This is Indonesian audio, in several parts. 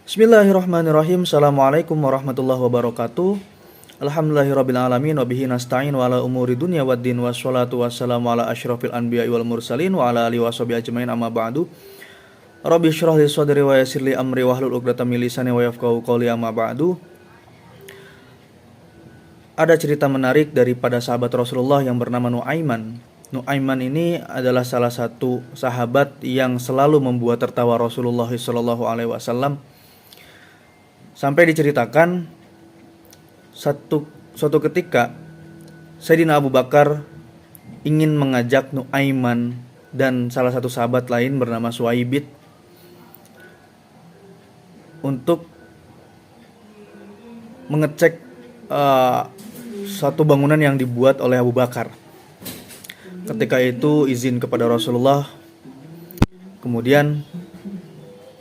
Bismillahirrahmanirrahim. Assalamualaikum warahmatullahi wabarakatuh. Alhamdulillahirabbil alamin wa bihi nasta'in wa ala umuri dunya waddin wassalatu wassalamu ala asyrafil anbiya'i wal mursalin wa ala alihi washabihi ajmain amma ba'du. Rabbi shrah li sadri wa yassir li amri wahlul 'uqdatam min lisani wa yafqahu qawli amma ba'du. Ada cerita menarik daripada sahabat Rasulullah yang bernama Nuaiman. Nuaiman ini adalah salah satu sahabat yang selalu membuat tertawa Rasulullah sallallahu alaihi wasallam. Sampai diceritakan suatu ketika Sayyidina Abu Bakar ingin mengajak Nuaiman dan salah satu sahabat lain bernama Suwaibit untuk mengecek suatu bangunan yang dibuat oleh Abu Bakar. Ketika itu izin kepada Rasulullah. Kemudian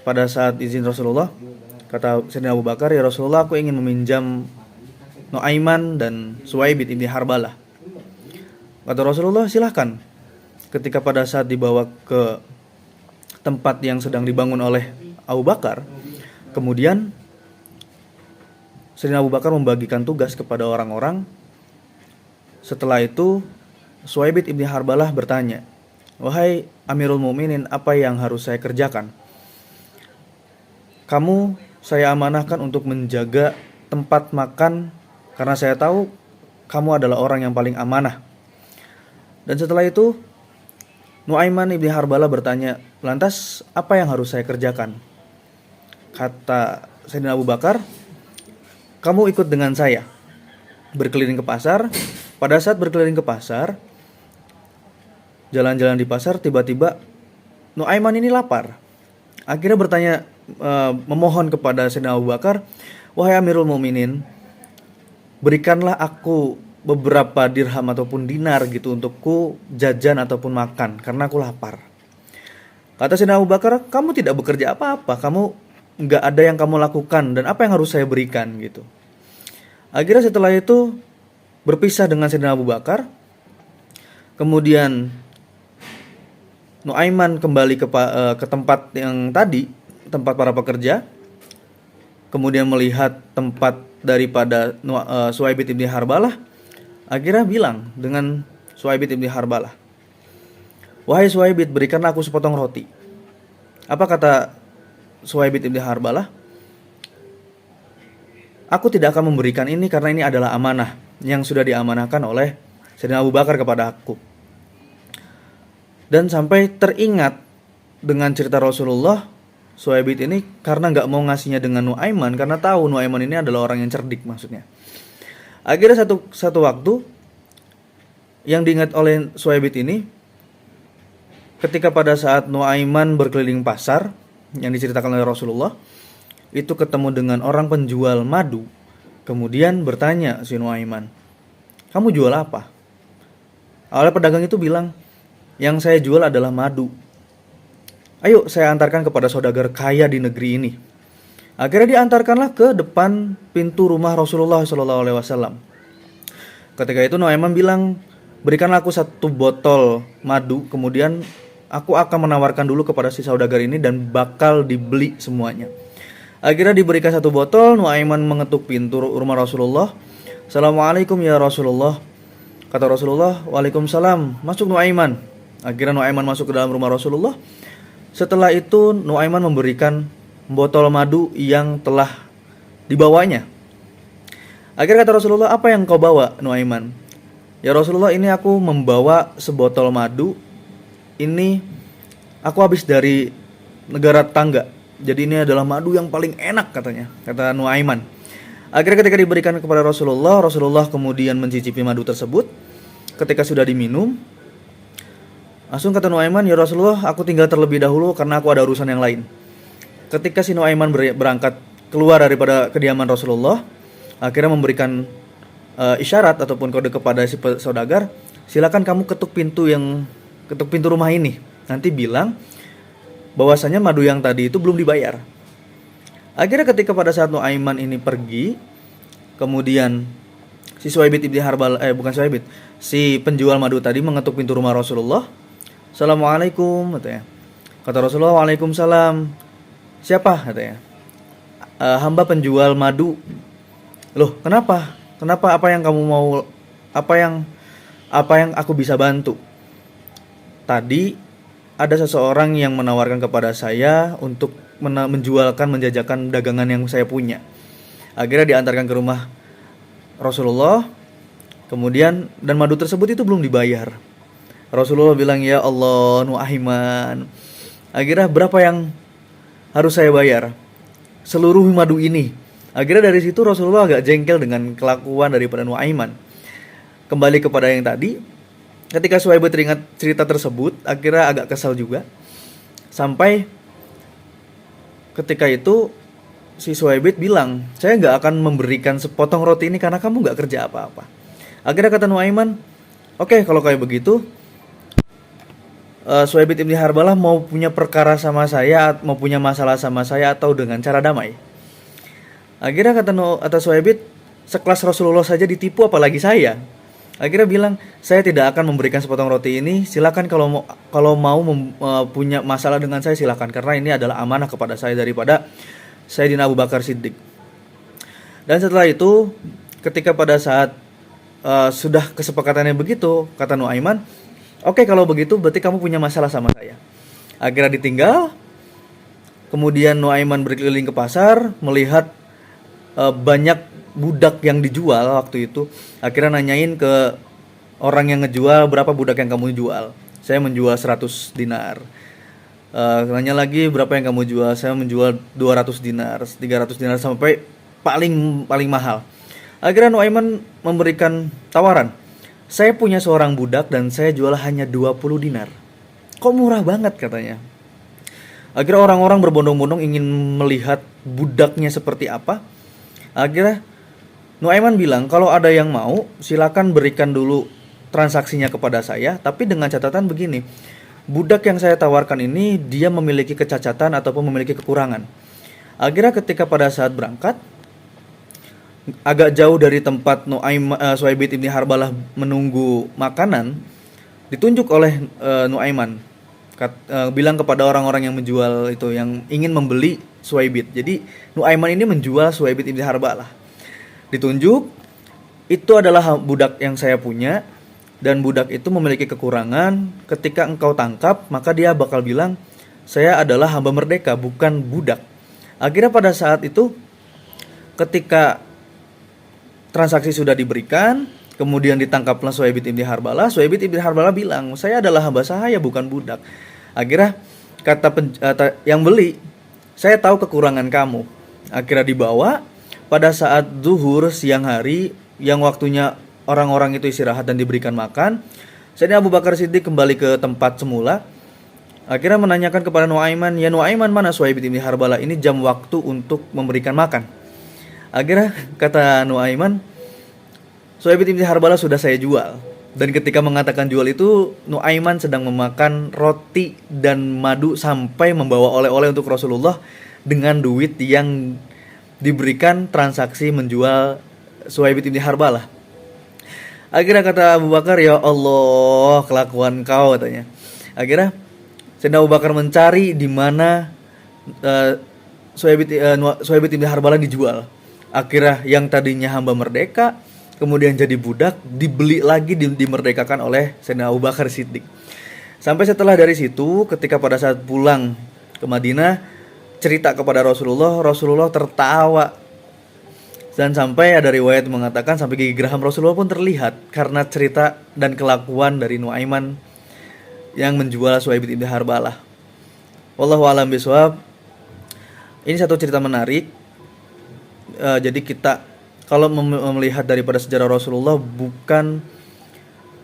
pada saat izin Rasulullah, kata Sayyidina Abu Bakar, "Ya Rasulullah, aku ingin meminjam Nuaiman dan Suwaibit ibni Harbalah." Kata Rasulullah, "Silahkan." Ketika pada saat dibawa ke tempat yang sedang dibangun oleh Abu Bakar, kemudian Sayyidina Abu Bakar membagikan tugas kepada orang-orang. Setelah itu Suwaibit ibni Harbalah bertanya, "Wahai Amirul Mukminin, apa yang harus saya kerjakan? Kamu saya amanahkan untuk menjaga tempat makan karena saya tahu kamu adalah orang yang paling amanah." Dan setelah itu Nuaiman ibni Harbalah bertanya, "Lantas apa yang harus saya kerjakan?" Kata Sayyidina Abu Bakar, "Kamu ikut dengan saya berkeliling ke pasar." Pada saat berkeliling ke pasar, jalan-jalan di pasar, tiba-tiba Nuaiman ini lapar. Akhirnya bertanya, memohon kepada Sayyidina Abu Bakar, "Wahai Amirul Mukminin, berikanlah aku beberapa dirham ataupun dinar gitu untukku jajan ataupun makan karena aku lapar." Kata Sayyidina Abu Bakar, "Kamu tidak bekerja apa-apa, kamu nggak ada yang kamu lakukan, dan apa yang harus saya berikan?" gitu. Akhirnya setelah itu berpisah dengan Sayyidina Abu Bakar. Kemudian Nuaiman kembali ke tempat yang tadi, tempat para pekerja. Kemudian melihat tempat daripada Suwaibit ibni Harbalah. Akhirnya bilang dengan Suwaibit ibni Harbalah, "Wahai Suwaibit, berikanlah aku sepotong roti." Apa kata Suwaibit ibni Harbalah? "Aku tidak akan memberikan ini karena ini adalah amanah yang sudah diamanahkan oleh Sayyidina Abu Bakar kepada aku." Dan sampai teringat dengan cerita Rasulullah, Suwaibit ini karena gak mau ngasihnya dengan Nuaiman, karena tahu Nuaiman ini adalah orang yang cerdik maksudnya. Akhirnya satu waktu yang diingat oleh Suwaibit ini, ketika pada saat Nuaiman berkeliling pasar yang diceritakan oleh Rasulullah, itu ketemu dengan orang penjual madu. Kemudian bertanya si Nuaiman, "Kamu jual apa?" Awalnya pedagang itu bilang, "Yang saya jual adalah madu. Ayo saya antarkan kepada saudagar kaya di negeri ini." Akhirnya diantarkanlah ke depan pintu rumah Rasulullah SAW. Ketika itu Nuaiman bilang, "Berikanlah aku satu botol madu, kemudian aku akan menawarkan dulu kepada si saudagar ini dan bakal dibeli semuanya." Akhirnya diberikan satu botol. Nuaiman mengetuk pintu rumah Rasulullah. "Assalamualaikum ya Rasulullah." Kata Rasulullah, "Waalaikumsalam, masuk Nuaiman." Akhirnya Nuaiman masuk ke dalam rumah Rasulullah. Setelah itu Nuaiman memberikan botol madu yang telah dibawanya. Akhirnya kata Rasulullah, "Apa yang kau bawa, Nuaiman?" "Ya Rasulullah, ini aku membawa sebotol madu. Ini aku habis dari negara tetangga. Jadi ini adalah madu yang paling enak," katanya, kata Nuaiman. Akhirnya ketika diberikan kepada Rasulullah, Rasulullah kemudian mencicipi madu tersebut. Ketika sudah diminum, langsung kata Nuaiman, "Ya Rasulullah, aku tinggal terlebih dahulu karena aku ada urusan yang lain." Ketika si Nuaiman berangkat keluar daripada kediaman Rasulullah, akhirnya memberikan isyarat ataupun kode kepada si saudagar, "Silakan kamu ketuk pintu rumah ini. Nanti bilang bahwasanya madu yang tadi itu belum dibayar." Akhirnya ketika pada saat Nuaiman ini pergi, kemudian si Suwaibit ibni Harbal, si penjual madu tadi mengetuk pintu rumah Rasulullah. "Assalamualaikum," katanya. Kata Rasulullah, "Waalaikumsalam." "Siapa?" katanya. hamba penjual madu. Loh, kenapa? Kenapa? Apa yang kamu mau? Apa yang aku bisa bantu? Tadi ada seseorang yang menawarkan kepada saya untuk menjajakan dagangan yang saya punya. Akhirnya diantarkan ke rumah Rasulullah. Kemudian dan madu tersebut itu belum dibayar. Rasulullah bilang, "Ya Allah, Nuaiman, akhirnya berapa yang harus saya bayar? Seluruh madu ini." Akhirnya dari situ Rasulullah agak jengkel dengan kelakuan daripada Nuaiman. Kembali kepada yang tadi, ketika Suhaib teringat cerita tersebut, akhirnya agak kesal juga. Sampai ketika itu si Suhaib bilang, "Saya gak akan memberikan sepotong roti ini karena kamu gak kerja apa-apa." Akhirnya kata Nuaiman, "Oke, kalau kayak begitu, Suhaib ibn Harbalah mau punya perkara sama saya, mau punya masalah sama saya atau dengan cara damai." Akhirnya kata Suhaib, "Sekelas Rasulullah saja ditipu apalagi saya." Akhirnya bilang, "Saya tidak akan memberikan sepotong roti ini. Silakan kalau mau punya masalah dengan saya, silakan, karena ini adalah amanah kepada saya daripada Sayyidina Abu Bakar Siddiq." Dan setelah itu, ketika pada saat sudah kesepakatannya begitu, kata Nuaiman, "Oke, kalau begitu berarti kamu punya masalah sama saya." Akhirnya ditinggal. Kemudian Nuaiman berkeliling ke pasar, melihat banyak budak yang dijual waktu itu. Akhirnya nanyain ke orang yang ngejual, "Berapa budak yang kamu jual?" "Saya menjual 100 dinar." Nanya lagi, "Berapa yang kamu jual?" "Saya menjual 200 dinar, 300 dinar sampai paling mahal." Akhirnya Nuaiman memberikan tawaran, "Saya punya seorang budak dan saya jual hanya 20 dinar. Kok murah banget?" katanya. Akhirnya orang-orang berbondong-bondong ingin melihat budaknya seperti apa. Akhirnya Nuaiman bilang, "Kalau ada yang mau, silakan berikan dulu transaksinya kepada saya, tapi dengan catatan begini, budak yang saya tawarkan ini dia memiliki kecacatan ataupun memiliki kekurangan." Akhirnya ketika pada saat berangkat, agak jauh dari tempat Suhaib ibn Harbalah menunggu makanan, ditunjuk oleh Nuaiman, bilang kepada orang-orang yang menjual itu, yang ingin membeli Suhaib. Jadi Nuaiman ini menjual Suhaib ibn Harbalah. Ditunjuk, "Itu adalah budak yang saya punya, dan budak itu memiliki kekurangan. Ketika engkau tangkap, maka dia bakal bilang, 'Saya adalah hamba merdeka, bukan budak.'" Akhirnya pada saat itu, ketika transaksi sudah diberikan, kemudian ditangkaplah Suhaib ibn Harbalah. Suhaib ibn Harbalah bilang, "Saya adalah hamba sahaya, bukan budak." Akhirnya kata yang beli, "Saya tahu kekurangan kamu." Akhirnya dibawa pada saat zuhur siang hari, yang waktunya orang-orang itu istirahat dan diberikan makan. Sayyidina Abu Bakar Siddiq kembali ke tempat semula. Akhirnya menanyakan kepada Nuaiman, "Ya Nuaiman, mana Suhaib ibn Harbalah? Ini jam waktu untuk memberikan makan." Akhirnya kata Nuaiman, "Suhaib ibn Harbalah sudah saya jual." Dan ketika mengatakan jual itu, Nuaiman sedang memakan roti dan madu sampai membawa oleh-oleh untuk Rasulullah dengan duit yang diberikan transaksi menjual Suhaib ibn Harbalah. Akhirnya kata Abu Bakar, "Ya Allah, kelakuan kau," katanya. Akhirnya Sayyidina Abu Bakar mencari di mana Suhaib ibn Harbalah dijual. Akhirnya yang tadinya hamba merdeka, kemudian jadi budak, dibeli lagi, dimerdekakan oleh Sayyidina Abu Bakar Siddiq. Sampai setelah dari situ, ketika pada saat pulang ke Madinah, cerita kepada Rasulullah, Rasulullah tertawa. Dan sampai ada riwayat mengatakan sampai gigi geraham Rasulullah pun terlihat karena cerita dan kelakuan dari Nuaiman yang menjual Suhaib ibn Harbalah. Wallahu a'lam bishawab. Ini satu cerita menarik. Jadi kita kalau melihat daripada sejarah Rasulullah,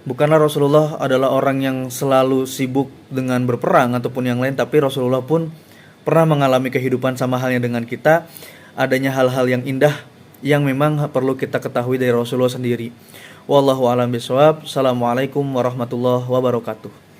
bukanlah Rasulullah adalah orang yang selalu sibuk dengan berperang ataupun yang lain, tapi Rasulullah pun pernah mengalami kehidupan sama halnya dengan kita. Adanya hal-hal yang indah yang memang perlu kita ketahui dari Rasulullah sendiri. Wallahu a'lam bishawab. Assalamualaikum warahmatullahi wabarakatuh.